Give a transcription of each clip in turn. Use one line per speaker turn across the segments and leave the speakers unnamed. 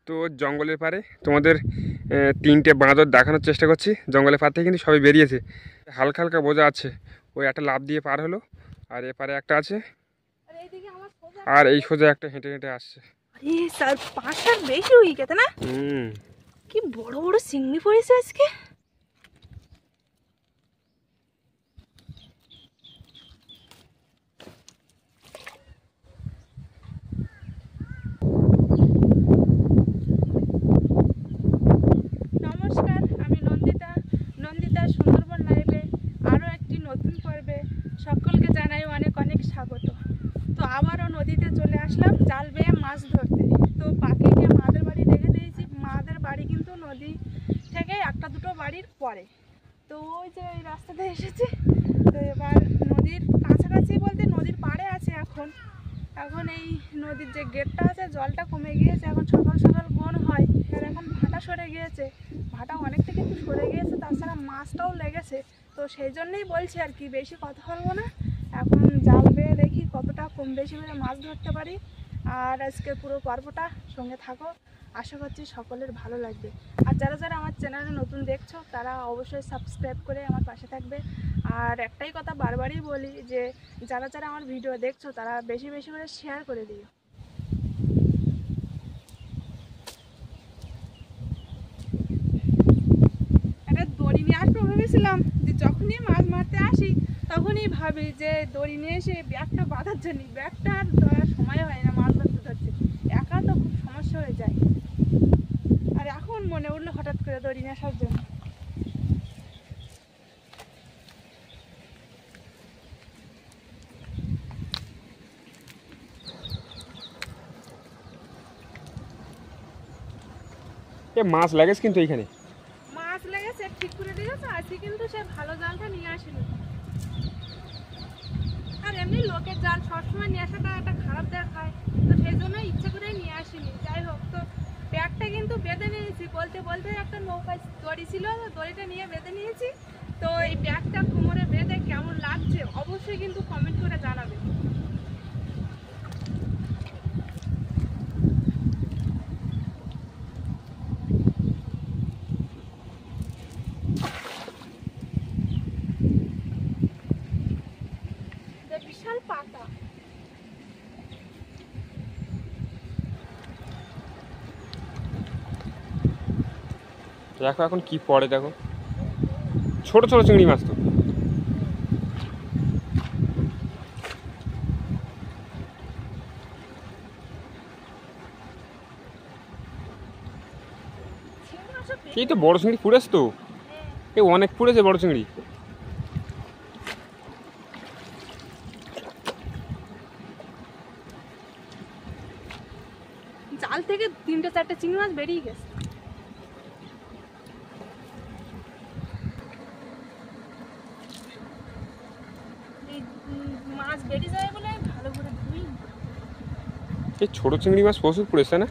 তো জঙ্গলের পারে তোমাদের 3টে বাঁদর দেখানোর চেষ্টা করছি। জঙ্গলের পার থেকে কিন্তু সবাই বেরিয়েছে, হালকা হালকা বোঝা আছে। ওই একটা লাফ দিয়ে পার হলো, আর এপারে একটা আছে, আর এই সোজা একটা হেঁটে হেঁটে আসছে।
স্যার 5টার বেশি হয়ে গেছে না? কি বড় বড় চিংড়ি পড়েছে আজকে। নমস্কার, আমি নন্দিতা সুন্দরবন লাইভে আরও একটি নতুন পর্বে সকলকে জানাই অনেক অনেক স্বাগত। তো আবারও নদীতে চলে আসলাম জাল বেয়ে মাছ ধরতে। তো পাখিকে মাদের বাড়ি রেখে দিয়েছি। মাদের বাড়ি কিন্তু নদী থেকে 1-2 বাড়ির পরে। তো ওই যে এই রাস্তাতে এসেছি। তো এবার নদীর কাছাকাছি বলতে নদীর পাড়ে আছে এখন এই নদীর যে গেটটা আছে জলটা কমে গিয়েছে, এখন সকাল সকাল বন হয়। আর এখন ভাটা সরে গিয়েছে, ভাটা অনেকটা কিন্তু সরে গিয়েছে, তাছাড়া মাছটাও লেগেছে। তো সেই জন্যই বলছি আর কি, বেশি কথা বলবো না, এখন জাল বেয়ে দেখি কতটা কম বেশি করে মাছ ধরতে পারি। আর আজকে পুরো পর্বটা সঙ্গে থাকো, আশা করছি সকলের ভালো লাগবে। আর যারা যারা আমার চ্যানেলে নতুন দেখছো তারা অবশ্যই সাবস্ক্রাইব করে আমার পাশে থাকবে। আর একটাই কথা বারবারই বলি যে যারা যারা আমার ভিডিও দেখছো তারা বেশি বেশি করে শেয়ার করে দিও। একটা দড়ি নিয়ে আসবো ভেবেছিলাম, যে যখনই মাছ মারতে আসি তখনই ভাবি যে দড়ি নিয়ে এসে ব্যাগটা বাঁধার জন্য, ব্যাগটা আর ধরার সময় হয় না, মাছ ধরতে ধরতে একা তো খুব সমস্যা হয়ে যায়। আর এখন মনে উঠলো হঠাৎ করে দড়ি নিয়ে আসার জন্য।
মাছ লাগেছে কিন্তু এইখানে
মাছ লেগেছে, ঠিক করে দিয়েছে আজকে, কিন্তু সে ভালো জালটা নিয়ে আসেনি। আর এমনি লোকের জাল সবসময় নিয়ে আসাটা একটা খারাপ দেখায়, তো সেই জন্য ইচ্ছে করে নিয়ে আসিনি। যাই হোক, তো ব্যাগটা কিন্তু বেঁধে নিয়েছি, বলতে বলতে একটা নৌকায় দড়ি ছিল, দড়িটা নিয়ে বেঁধে নিয়েছি। তো এই ব্যাগটা কোমরে বেঁধে কেমন লাগছে অবশ্যই কিন্তু কমেন্ট করে জানাবে। বিশাল পাতা,
দেখো এখন কি পড়ে, দেখো ছোট ছোট চিংড়ি মাছ। তো এই তো বড় চিংড়ি পুড়েছে, তো এই অনেক পুড়েছে বড় চিংড়ি।
জাল থেকে 3-4টে চিংড়ি মাছ বেরিয়ে গেছে। মাছ বেরিয়ে যায় বলে ভালো করে ধুই।
এই ছোট চিংড়ি মাছ প্রচুর পড়েছে না?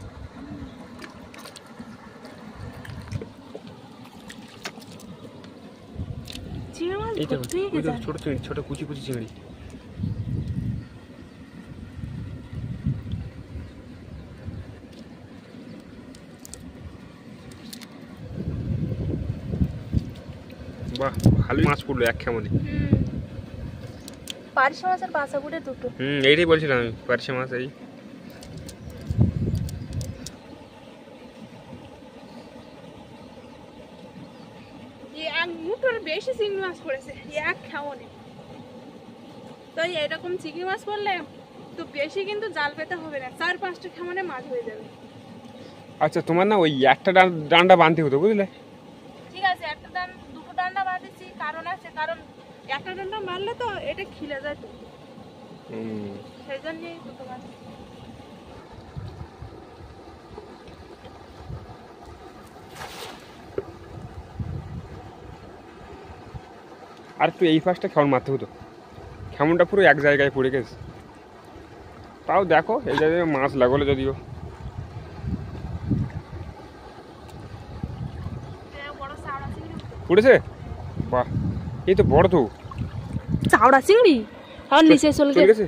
ছোট চিংড়ি, ছোট কুচি কুচি চিংড়ি। বাহ, ভালোই মাছ পড়লো এক খেমনে।
পারশে মাছ আর বাসা বুড়ে দুটো।
এইটাই বলছিলাম আমি, পারশে মাছ। এই
এক মুঠোর বেশি চিংড়ি মাছ পড়েছে এক খেমনে। তো এরকম চিংড়ি মাছ পড়লে তো বেশি কিন্তু জাল পেতে হবে না, 4-5টা খেমনে মাছ হয়ে যাবে।
আচ্ছা, তোমার না ওই একটা ডান্ডা বাঁধতে হতো, বুঝলে?
ঠিক আছে, দুটো ডান্ডা বাঁধেছি, কারণ আছে, কারণ একটা ডান্ডা মারলে তো এটা খিলে যায়, তো সেই জন্যই দুটো বাঁধি।
আর একটু এই পাশটা খেমন মারতে হতো, খেমনটা পুরো এক জায়গায় পড়ে গেছে। তাও দেখো এই জায়গায় মাছ লাগলো যদিও। পড়েছে, বাহ, এই তো বড় তো
চাওড়া চিংড়ি, আর নিচে চলে গেছে।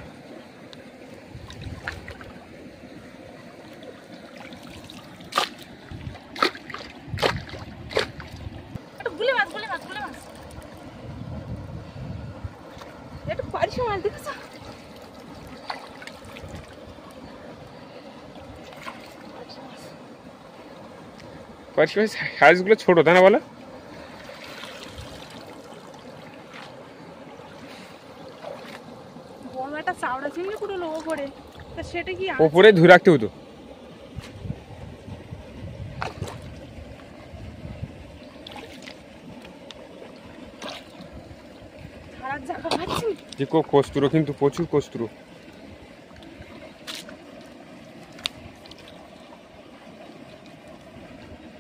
পার্শে মাছ সাইজগুলো ছোটো তাই না বলো?
বড় একটা চাওড়া চিংড়ি পুরো লোক করে, তা সেটা কি
ওপরে ধরে রাখতে হতো।
ছাড়ার জায়গা পাচ্ছি?
যে কস্তুরো, কিন্তু প্রচুর কস্তুরো।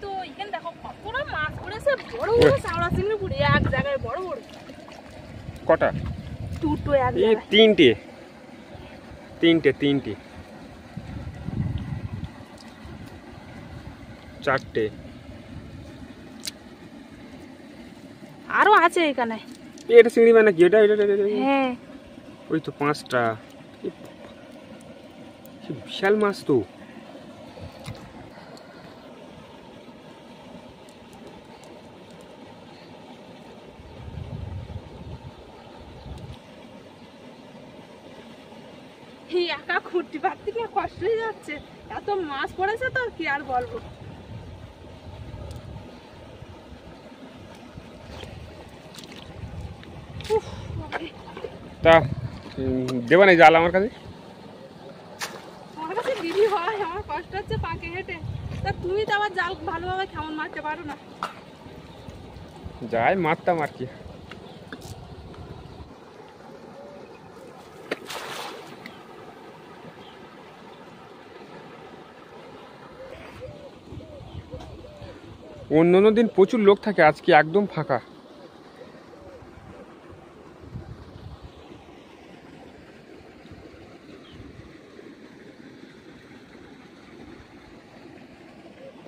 তো এখানে দেখো কতটা মাছ পড়েছে, বড় বড় চাওড়া চিংড়ি পুড়ে এক জায়গায় বড় বড়।
কটা?
দুটো এক
এই
জায়গায়।
তিনটে তিনটে তিনটে চারটে।
আরো আছে এখানে।
এটা চিংড়ি মানে কি? এটা এটা এটা- এটা-
হ্যাঁ
ওই তো 5টা। বিশাল মাছ তো।
এই একা খুঁটি পারতে নিয়ে কষ্ট হয়ে যাচ্ছে, এত মাছ পড়েছে তো কি আর বলবো। উফ, বাবারে।
তা দেবা না জাল আমার কাছে?
আমার কাছে দিদি হয়, আমার কষ্ট হচ্ছে পাকে হেঁটে। তা তুমি তো আবার জাল ভালোভাবে কেমন মারতে পারো না।
যাই মারতাম আর কি। অন্য দিন প্রচুর লোক থাকে, আজকে একদম ফাঁকা।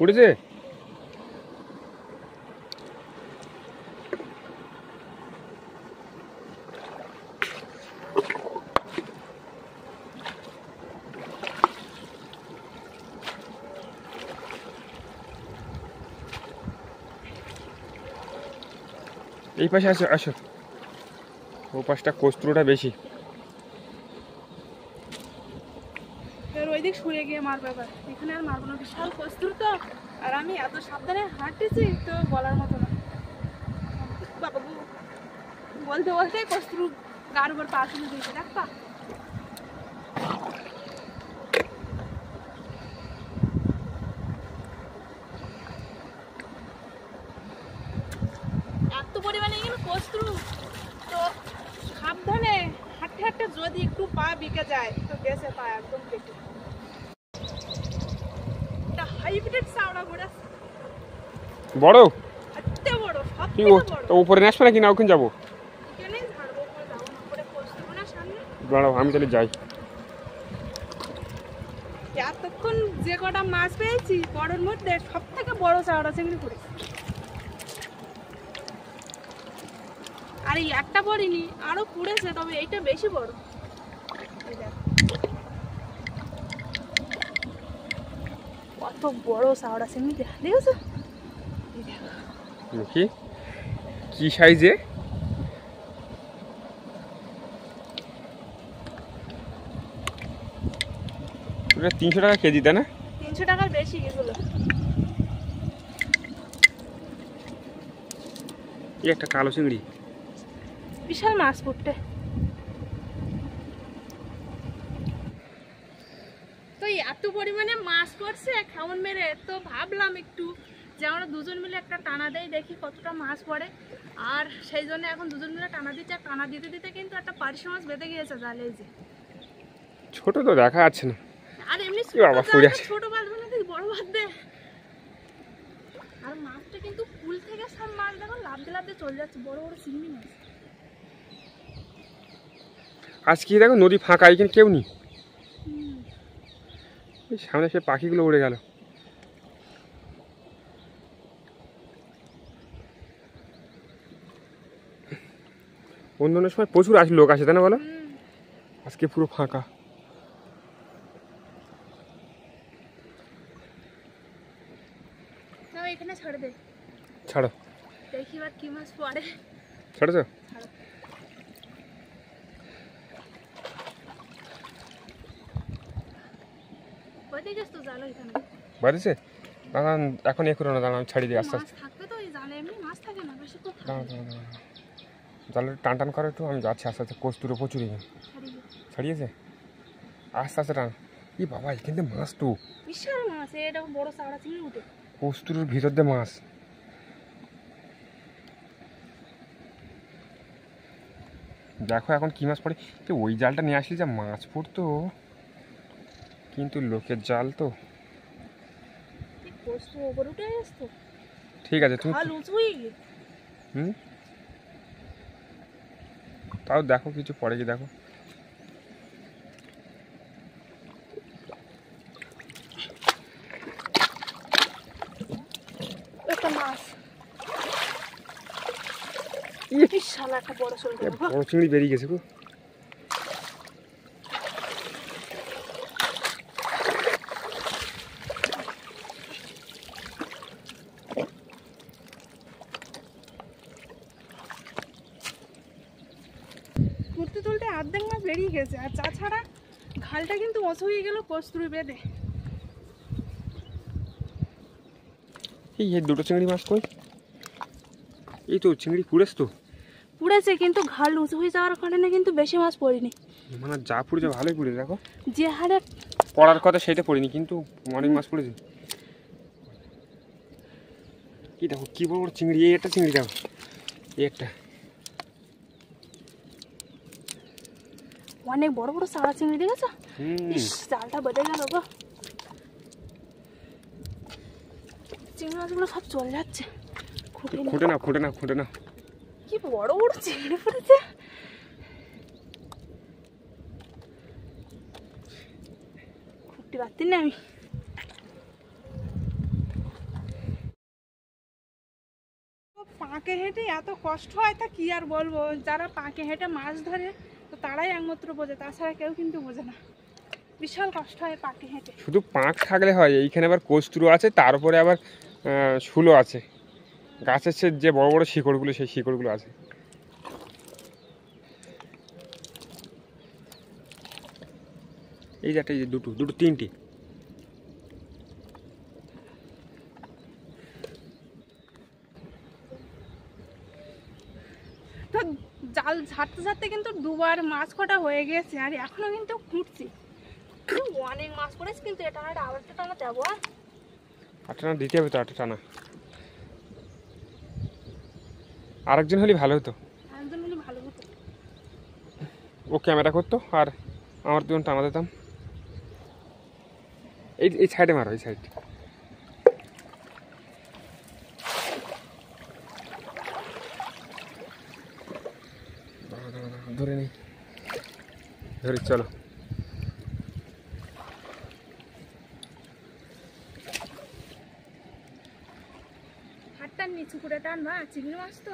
উঠেছে? এই পাশে আসো আসো, ও পাশটা কস্তুরটা বেশি।
এবার ওই দিক সরে গিয়ে মারবে, এবার এখানে আর মারবো না, বিশাল কস্তুর তো। আর আমি এত সাবধানে হাঁটতেছি তো বলার মতো না। বাবা গো, বলতে বলতে কস্তুর গার উপর পা তুলে দিয়েছে, দেখ পা। এত পরিমাণে এখানে কস্তুর, তো সাবধানে হাঁটতে হাঁটতে যদি একটু পা বিকে যায় তো গেছে পা একদম কেটে। এটা হাইব্রিড চাওড়া ঘোড়া,
বড়
এত বড়, সব
কি
থেকে বড়।
তো উপরে আসবে নাকি না ওখানে যাবো?
এখানেই ঝাড়বো, ওপরে যাবো না, ওপরে কস্তুর না সামনে।
দাঁড়াও আমি তাহলে যাই।
এতক্ষণ যে কটা মাছ পেয়েছি বড়র মধ্যে সব থেকে বড় চাওড়া চিংড়ি পড়েছে। আর এই একটা পড়িনি, আরো পুড়েছে, তবে এইটা বেশি বড়। এই দেখ। কত বড় চাওড়া চিংড়ি দেখেছো? এই দেখ।
দেখি কি সাইজে। ওটা 300 টাকা কেজি তাই না?
300 টাকার বেশি এগুলো।
এই একটা কালো চিংড়ি।
বিশাল মাছ পড়তে। তো এত পরিমাণে মাছ পড়ছে খাওয়ান মেরে, তো ভাবলাম একটু যে আমরা দুজন মিলে একটা টানা দেই, দেখি কতটা মাছ পড়ে। আর সেই জন্য এখন দুজন মিলে টানা দিচ্ছে, আর টানা দিতে দিতে কিন্তু একটা পার্শে মাছ বেঁধে গিয়েছে জালে। এই যে
ছোট তো দেখা যাচ্ছে না।
আর এমনি
এ বাবা, পড়ে আছে।
ছোট বাঁধবে না, দেখি বড় বাঁধবে। আর মাছটা কিন্তু ফুল থেকে সব মাছ দেখো লাফতে লাফতে চলে যাচ্ছে, বড় বড় চিংড়ি মাছ।
আজকে দেখো নদী ফাঁকা, এখানে কেউ নেই। এই সামনে সে পাখিগুলো উড়ে গেল। অন্য সময় প্রচুর লোক আসে তাই না বলো? আজকে পুরো ফাঁকা।
এখানে ছাড়ে দে,
ছাড়ো।
দেখি এবার কি মাছ পড়ে।
ছাড়েছো?
কোথায় গেছ তো জাল এখানে?
বাড়িছে? দাঁড়ান, এখন এ করো না, দাঁড়ান আমি ছাড়িয়ে দিই আস্তে
মাছ
আস্তে।
থাকবে তো এই জালে এমনি মাছ থাকে না বেশি কোথায়
দাঁড়ান দাঁড়ান দাঁড়ান, জালে টান টান করে একটু, আমি যাচ্ছি আস্তে আস্তে। কস্তুরও প্রচুর এখানে
ছাড়িয়ে
ছাড়িয়েছে, আস্তে আস্তে টান। ই বাবা, এখানে মাছ তো
বিশাল মাছ, এটা বড় চাওড়া চিংড়ি উঠে।
কস্তুরের ভিতর দিয়ে মাছ। দেখো এখন কি মাছ পড়ে। তো ওই জালটা নিয়ে আসলে যা মাছ পড়তো, কিন্তু লোকের জাল তো।
পোস্ত ওপরে উঠে আসতো,
ঠিক আছে তুমি,
খাল উঁচু হয়ে গিয়ে।
হুম, তাও দেখো কিছু পড়ে কি দেখো।
একটা মাছ, বিশাল একটা বড় শোল।
বড় চিংড়ি বেরিয়ে গেছে গো।
তুলতে তুলতে অর্ধেক মাছ বেরিয়ে গেছে, আর তাছাড়া খালটা কিন্তু উঁচু হয়ে গেল কস্তুরি বেঁধে।
এই দুটো চিংড়ি মাছ কই? এই তো চিংড়ি পুড়েছ তো।
পুড়েছে, কিন্তু ঘাল উঁচু হয়ে যাওয়ার কারণে কিন্তু বেশি মাছ পড়েনি।
মানে যা পুড়েছে ভালোই পুড়েছে, দেখো
যে হারে
পড়ার কথা সেটা পড়িনি, কিন্তু অনেক মাছ পড়েছে। কি দেখো কি বড় বড় চিংড়ি, এই একটা চিংড়ি দেখো, এই একটা।
অনেক বড় বড় চাওড়া চিংড়ি দেখেছো? ইস, জালটা বেঁধে গেল গো। চিংড়ি মাছগুলো সব চলে যাচ্ছে।
খুঁটে না খুঁটে না খুঁটে না।
কি বড় বড় চিংড়ি পড়েছে। খুঁটতে পারতি না আমি। পাঁকে হেঁটে এত কষ্ট হয় তা কি আর বলবো। যারা পাঁকে হেঁটে মাছ ধরে তো তারাই একমাত্র বোঝে, তাছাড়া কেউ কিন্তু বোঝে না। বিশাল কষ্ট হয় পাঁকে হেঁটে।
শুধু পাঁক থাকলে হয়, এইখানে আবার কস্তুরও আছে, তার উপরে আবার শুলো আছে, গাছের যে বড় বড় শিকড়গুলো, সেই শিকড়গুলো আছে। এই যে একটা, এই যে দুটো দুটো তিনটে।
তো জাল ঝাড়তে ঝাড়তে কিন্তু দুবার মাছ কটা হয়ে গেছে, আর এখনো কিন্তু খুঁটছি। অনেক মাছ পড়েছে, কিন্তু এটা আবার একটা টানা দেবো।
আটটা টানা দিতে হবে তো, আটটা টানা। আরেকজন হলে ভালো হতো,
একজন হলে ভালো হতো।
ও ক্যামেরা করতো আর আমার দুজন টানা দিতাম। এই এই সাইডে মারো, এই সাইড। ধরে নেই, ধরে চলো।
হাতটা নিচু করে টান না, চিংড়ি মাছ তো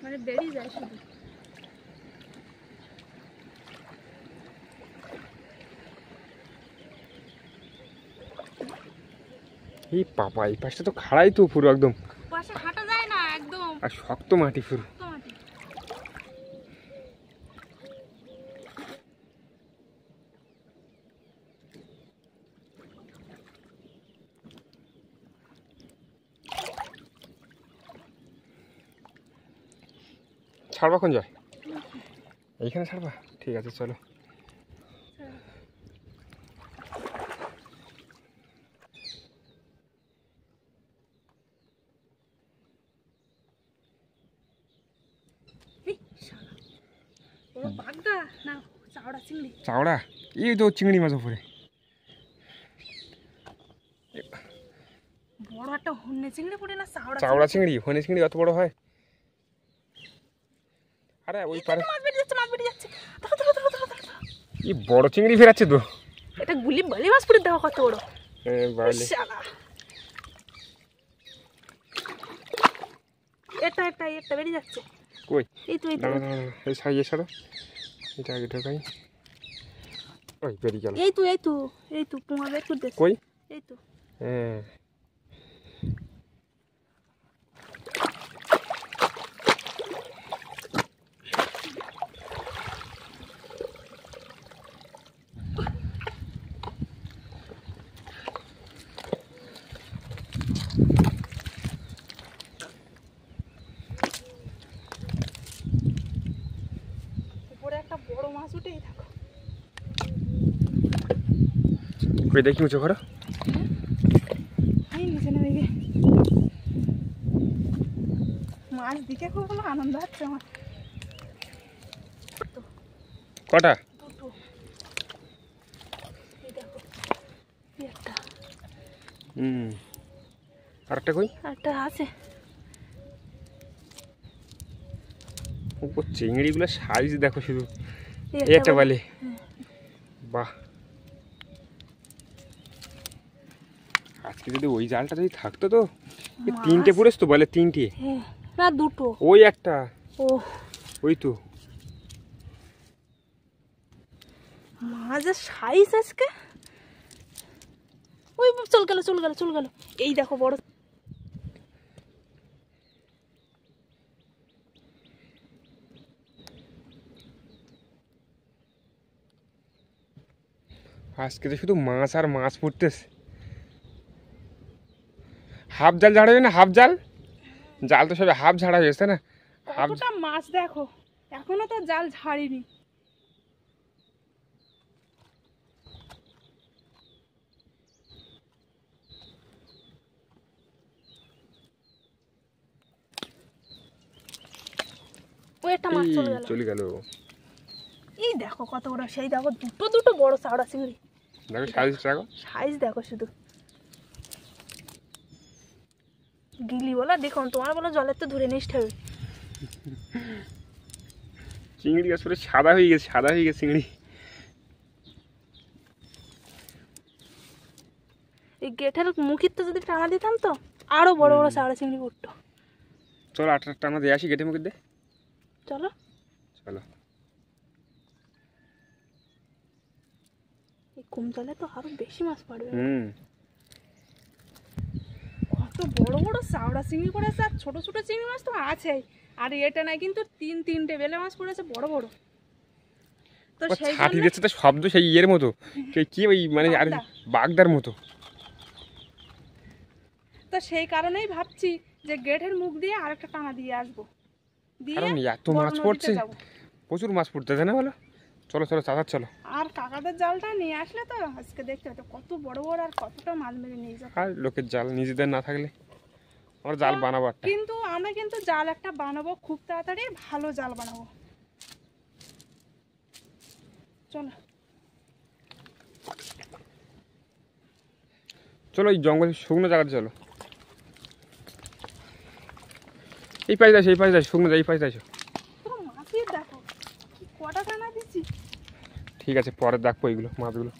মানে বেরিয়ে যায় শুধু।
এই বাবা, এই পাশটা তো খাড়াই তো পুরো একদম,
পাশে হাঁটা যায় না একদম,
আর শক্ত মাটি পুরো।
মাটি।
ছাড়বা কোন যায়? এইখানে ছাড়বা, ঠিক আছে চলো।
বাগদা না চাওড়া চিংড়ি?
চাওড়া, এই তো চিংড়ি মাছ উপরে।
বড় একটা হন্যে চিংড়ি পড়ে না, চাওড়া
চাওড়া চিংড়ি, হনে চিংড়ি অত বড় হয়? আরে ওই পারে
মাছ বেরিয়ে যাচ্ছে, মাছ বেরিয়ে যাচ্ছে। ধরো, ধরো, ধরো, ধরো, ধরো।
এই বড় চিংড়ি ফেরাচ্ছে তো।
এটা গুলি বলি মাছ পড়ে দেখো কত বড়।
বাড়লে
শালা, এটা একটা একটা বেরিয়ে যাচ্ছে।
কই?
এই তো, এই তো।
দাঁড়া দাঁড়া, এই সাইয়ে সরো, এটা আগে ঢোকাই। ওই বেরিয়ে গেল।
এই তো, এই তো, এই তো পোঙা বের করে দিচ্ছে।
কই?
এই তো।
হ্যাঁ, ওই দেখি উঁচু করো।
আমি নিচে নেমে গিয়ে মাছ দিকে খুব আনন্দ হচ্ছে আমার।
কটা?
দুটো। এই দেখো একটা।
আরেকটা কই?
একটা আছে।
চিংড়িগুলো সাইজ দেখো শুধু।
এই
এই একটা বালি। বাহ, আজকে যদি ওই জালটা যদি থাকতো তো। তিনটে পড়েছ তো বলে? তিনটে
না দুটো।
ওই একটা।
ও
ওই তো
মাছের সাইজ আজকে। ওই চল গেল চল গেল চল গেল। এই দেখো বড়।
আজকে তো শুধু মাছ আর মাছ পড়তেছে। হাফ জাল ঝাড়া না? হাফ জাল, জাল তো সবে হাফ ঝাড়া হয়েছে না?
কতটা মাছ দেখো, এখনো তো জাল ঝাড়িনি। ওই একটা মাছ চলে গেল। এই দেখো কত বড়, সেই দেখো দুটো দুটো বড় চাওড়া চিংড়ি।
দেখো সাইজ, দেখো
সাইজ দেখো শুধু। গিলি বলা দেখুন, তোমার বলো জলের তো ধরে নিস হবে।
চিংড়ি গাছ পুরো সাদা হয়ে গেছে, সাদা হয়ে গেছে চিংড়ি।
এই গেটের মুখির তো যদি টানা দিতাম তো আরো বড় বড় চাওড়া চিংড়ি পড়তো।
চলো আটটা টানা দিয়ে আসি গেটে মুখে দে।
চলো
চলো।
এই কম জলে তো আরো বেশি মাছ পড়বে। কত বড় বড় চাওড়া চিংড়ি পড়েছে, আর ছোট ছোট চিংড়ি মাছ তো আছেই। আর এটা নাই কিন্তু তিনটে বেলে মাছ পড়েছে বড় বড়। তো সেই
ছাটি দিচ্ছে তো শব্দ সেই ইয়ের মতো, কি ওই মানে আর বাগদার মতো।
তো সেই কারণেই ভাবছি যে গেটের মুখ দিয়ে আরেকটা টানা দিয়ে আসবো।
কারণ এত মাছ পড়ছে, প্রচুর মাছ পড়তেছে না বলো? চলো চলো চাচার চলো।
আর কাকাদের জালটা নিয়ে আসলে তো আজকে দেখতে হতো কত বড় বড় আর কতটা মাছ মেরে নিয়ে যাবে।
আর লোকের জাল, নিজেদের না থাকলে আমরা জাল বানাবো একটা।
কিন্তু আমরা কিন্তু জাল একটা বানাবো খুব তাড়াতাড়ি, ভালো জাল বানাবো। চলো
চলো এই জঙ্গল শুকনো জায়গাতে চলো। এই পাশে আসো, এই পাশে আসো, শুকনো এই পাশে আসো।
পুরো মাছের দেখো কটা টানা দিচ্ছি।
ঠিক আছে, পরে দেখবো এইগুলো মাছগুলো।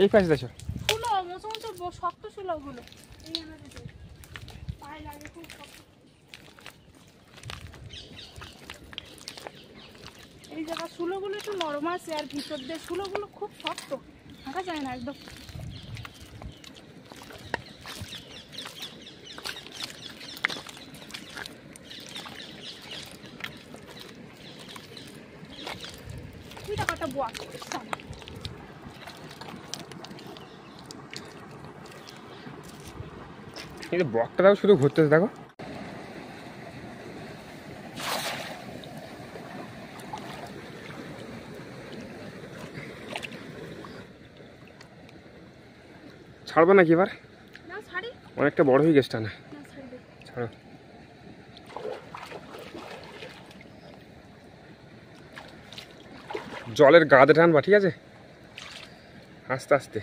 এই পাশে আসো।
ফুলো মোচো মোচো শক্ত ছিল ওগুলো। এই আমাদের পায়ে লাগে খুব শক্ত। এই জায়গা শুলোগুলো একটু নরম আছে, আর ভিতর দিয়ে শুলোগুলো খুব শক্ত, থাকা যায় না একদম। একটা বক
এই যে বকটা দেখো শুধু ঘুরতেছে দেখো। ছাড়বে নাকি এবার?
না ছাড়ি,
অনেকটা বড় হয়ে গেছে না? ছাড়ো। জলের গাদে টানবা, ঠিক আছে? আস্তে আস্তে।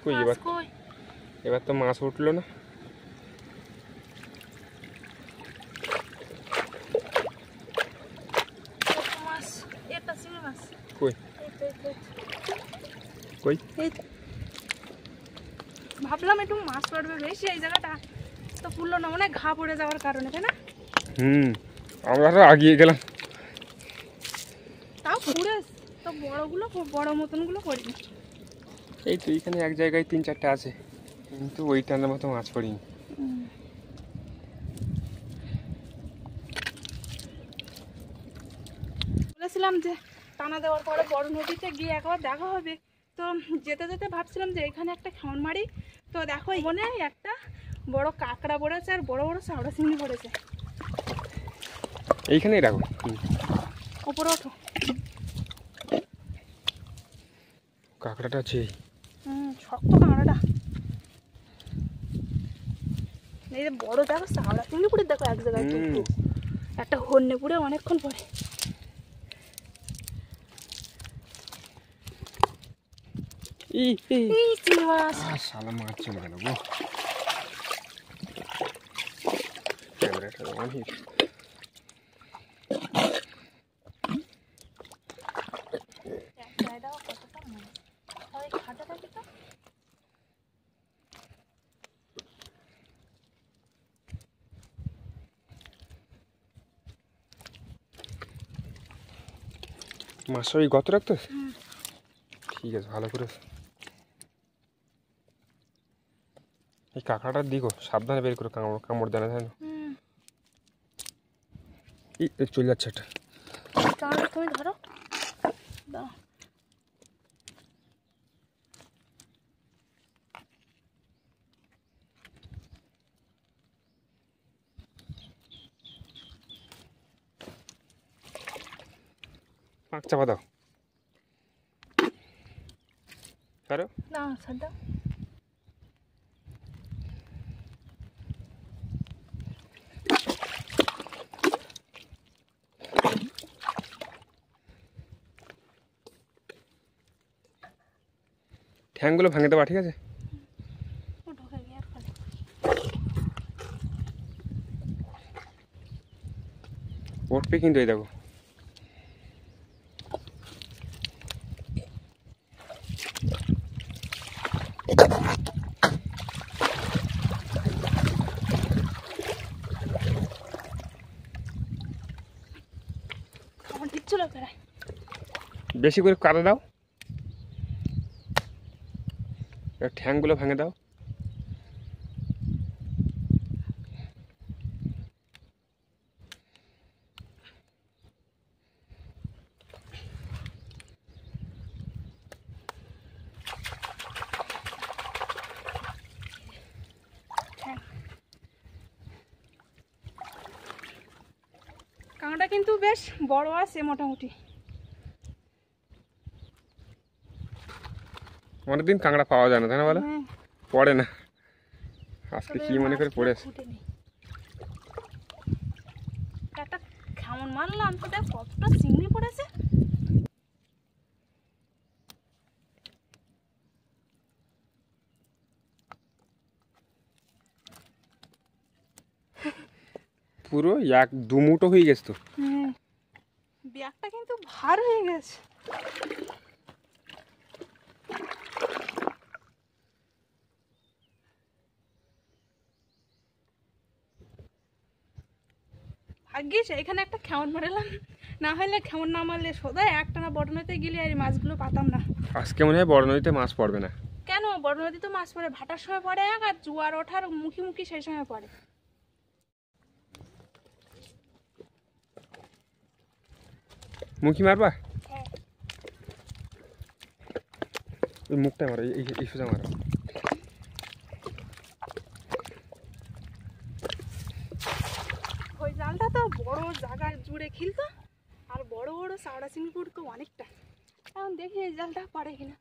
কই এবার? এবার তো মাছ উঠলো না। কই কই?
ভাবলাম একটু মাছ পড়বে বেশি, এই জায়গাটা তো ফুললো না, মানে ঘা পড়ে যাওয়ার কারণে, তাই না?
আমরা তো আগিয়ে গেলাম।
তাও পুরে তো বড়গুলো, বড় মতনগুলো পড়িনি।
এই তো এখানে এক জায়গায় 3-4টা আছে, কিন্তু ওই টানার মতো মাছ পড়িনি।
বলেছিলাম যে টানা দেওয়ার পরে বড় নদীতে গিয়ে একবার দেখা হবে। তো যেতে যেতে ভাবছিলাম যে এখানে একটা খেমন মারি। তো দেখো মনে একটা বড় কাঁকড়া পড়েছে আর বড় বড় শাওড়া চিংড়ি পড়েছে।
এইখানেই রাখো।
উপরে ওঠো।
কাঁকড়াটা আছে।
শক্ত কাঁকড়াটা। এই যে বড় দেখো শাওড়া চিংড়ি পুরে দেখো এক জায়গায় দুটো, একটা হন্যে পুরে অনেকক্ষণ পরে। চিংড়ি মাছ।
শালা মাছ চলে গেল গো। ক্যামেরাটা অন হিট। মাছ ওই গত রাখতো। ঠিক আছে, ভালো করে। এই কাঁকড়াটার দিকো সাবধানে বের করে, কামড় দেয় না, তাই না? চলে যাচ্ছে এটা।
তুমি ধরো দাও।
পাঁচ চাপা দাও। ছাড়ো
না ছাড় দাও।
ঠ্যাংগুলো ভাঙে দেওয়া, ঠিক আছে?
ঢোকে গিয়ে আর ফেলে।
উঠবে কিন্তু, এই দেখো।
আমার দিচ্ছিল প্রায়।
বেশি করে কাদা দাও, ঠ্যাংগুলো ভেঙে দাও।
কাঁকড়া কিন্তু বেশ বড় আছে মোটামুটি।
অনেকদিন কাঁকড়া পাওয়া যায় না, তাই না বলো? পড়ে না, আজকে কি মনে করে পড়েছে।
একটা কেমন মারলাম তো, দেখ কতটা চিংড়ি পড়েছে।
পুরো এক দু মুঠো হয়ে গেছে তো।
ব্যাগটা কিন্তু ভার হয়ে গেছে। ভাগ্যিস এখানে একটা খেমন মারলাম, না হলে খেমন না মারলে সোজা একটানা বড় নদীতে গেলে আর মাছগুলো পাতাম না।
আজকে মনে হয় বড় নদীতে মাছ পড়বে না।
কেন? বড় নদী তো মাছ পড়ে ভাটার সময় পড়ে এক, আর জোয়ার ওঠার মুখি মুখি সেই সময় পড়ে।
মুখি মারবা? ওই মুখটা মারো, এই সোজা মারো।
ওই জালটা তো বড় জায়গায় জুড়ে খিলতো, আর বড় বড় চাওড়া চিংড়ি পড়তো অনেকটা। এখন দেখি এই জালটা পারে কিনা।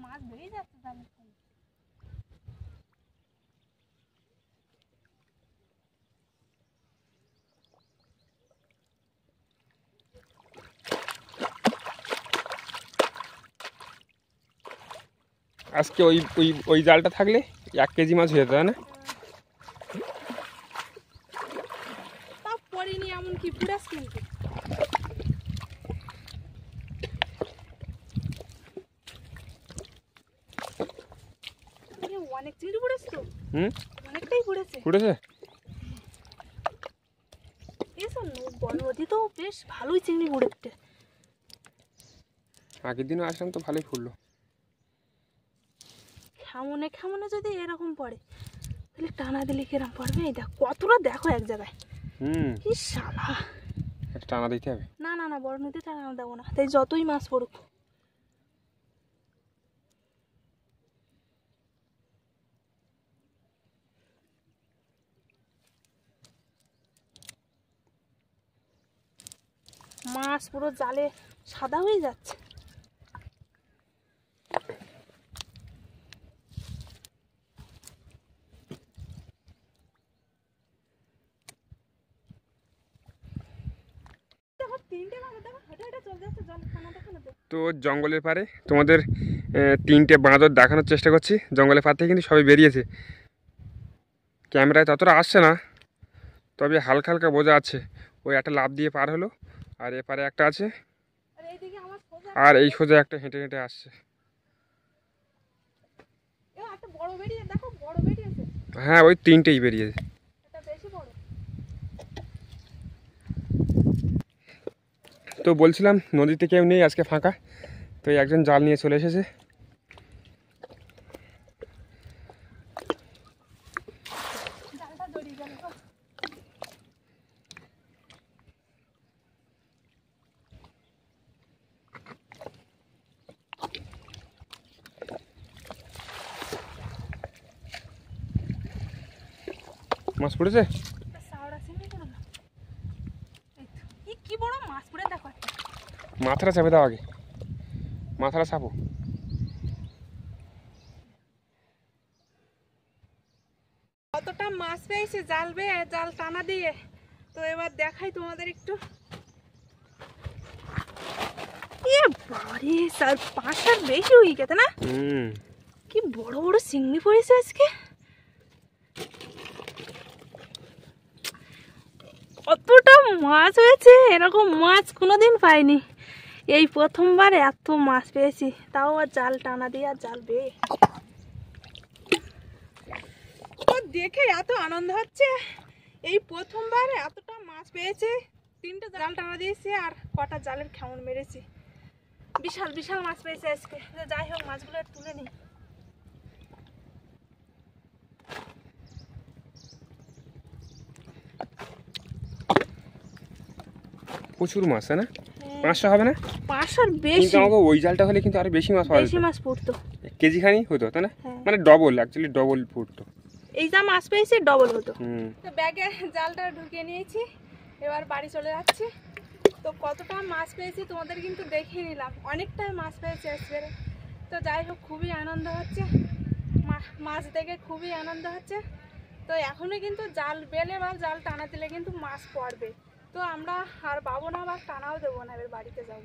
মাছ বেরিয়ে যাচ্ছে জালের থেকে।
আজকে ওই ওই ওই জালটা থাকলে 1 কেজি মাছ হয়ে যেত, না?
তা পড়িনি এমন কি পুরাস কিন্তু। অনেক চিংড়ি পড়েছে তো। অনেকটাই পড়েছে।
পড়েছে?
এসব নদী তো বেশ ভালোই চিংড়ি পড়েছে।
আগের দিনও আসলাম তো ভালোই ফুললো।
খেমনে খেমনে যদি এরকম পড়ে তাহলে টানা দিলে কিরম পড়বে। এই দেখ কতটা, দেখো এক জায়গায়। কি শালা
একটা টানা দিতে হবে।
না না না, বড় নদীতে টানা দেবো না, তাই যতই মাছ পড়ুক। মাছ পুরো জালে সাদা হয়ে যাচ্ছে।
তো জঙ্গলের পারে তোমাদের তিনটে বাঁদর দেখানোর চেষ্টা করছি। জঙ্গলের পার থেকে কিন্তু সবাই বেরিয়েছে, ক্যামেরায় ততটা আসছে না, তবে হালকা হালকা বোঝা আছে। ওই একটা লাফ দিয়ে পার হলো, আর এপারে একটা আছে, আর এই সোজা একটা হেঁটে হেঁটে আসছে। হ্যাঁ, ওই তিনটেই বেরিয়েছে। তো বলছিলাম নদীতে কেউ নেই আজকে, ফাঁকা। তো একজন জাল নিয়ে চলে এসেছে। মাছ পড়েছে,
কি বড় মাছ পড়ে দেখো।
মাথাটা চাপে দাও আগে, মাথাটা চাপো।
কতটা মাছ পেয়েছে জাল বেয়ে, জাল টানা দিয়ে। তো এবার দেখাই তোমাদের একটু। এ বাড়ি স্যার, 5-7 বেশি হয়ে গেছে না? কি বড় বড় চিংড়ি পড়েছে আজকে। কতটা মাছ হয়েছে, এরকম মাছ কোনোদিন পাইনি। এই প্রথমবার এত মাছ পেয়েছি, তাও আর জাল টানা দিয়ে আর জাল বেয়ে। তো দেখে এত আনন্দ হচ্ছে, এই প্রথমবার এতটা মাছ পেয়েছে। 3টে জাল টানা দিয়েছি আর কটা জালের খেমন মেরেছি। বিশাল বিশাল মাছ পেয়েছে আজকে। যাই হোক, মাছগুলো তুলে নিই।
প্রচুর মাছ, তাই না? 500 হবে না?
500 বেশি।
কিন্তু আমাকে ওই জালটা হলে কিন্তু আরো বেশি মাছ পাওয়া যেত।
বেশি মাছ পড়তো,
কেজি খানি হতো, তাই না? মানে ডবল, অ্যাকচুয়ালি ডবল পড়তো।
এই যা মাছ পেয়েছি ডবল হতো। তো ব্যাগে জালটা ঢুকিয়ে নিয়েছি, এবার বাড়ি চলে যাচ্ছি। তো কতটা মাছ পেয়েছি তোমাদের কিন্তু দেখিয়ে নিলাম, অনেকটাই মাছ পেয়েছি আজকে। তো যাই হোক, খুবই আনন্দ হচ্ছে, মাছ দেখে খুবই আনন্দ হচ্ছে। তো এখনও কিন্তু জাল বেলে বা জাল টানা দিলে কিন্তু মাছ পড়বে। তো আমরা আর পাবো না, বা টানাও দেবো না, এবার বাড়িতে যাব।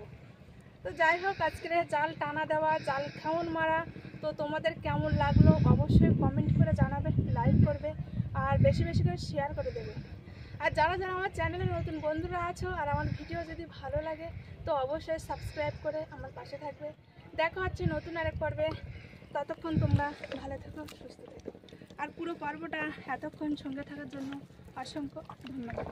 তো যাই হোক, আজকের জাল টানা দেওয়া, জাল খেমন মারা, তো তোমাদের কেমন লাগলো অবশ্যই কমেন্ট করে জানাবে, লাইক করবে, আর বেশি বেশি করে শেয়ার করে দেবে। আর যারা যারা আমার চ্যানেলে নতুন বন্ধুরা আছো আর আমার ভিডিও যদি ভালো লাগে, তো অবশ্যই সাবস্ক্রাইব করে আমার পাশে থাকবে। দেখা হচ্ছে নতুন আরেক পর্বে। ততক্ষণ তোমরা ভালো থেকো, সুস্থ থেকো। আর পুরো পর্বটা এতক্ষণ সঙ্গে থাকার জন্য অসংখ্য ধন্যবাদ।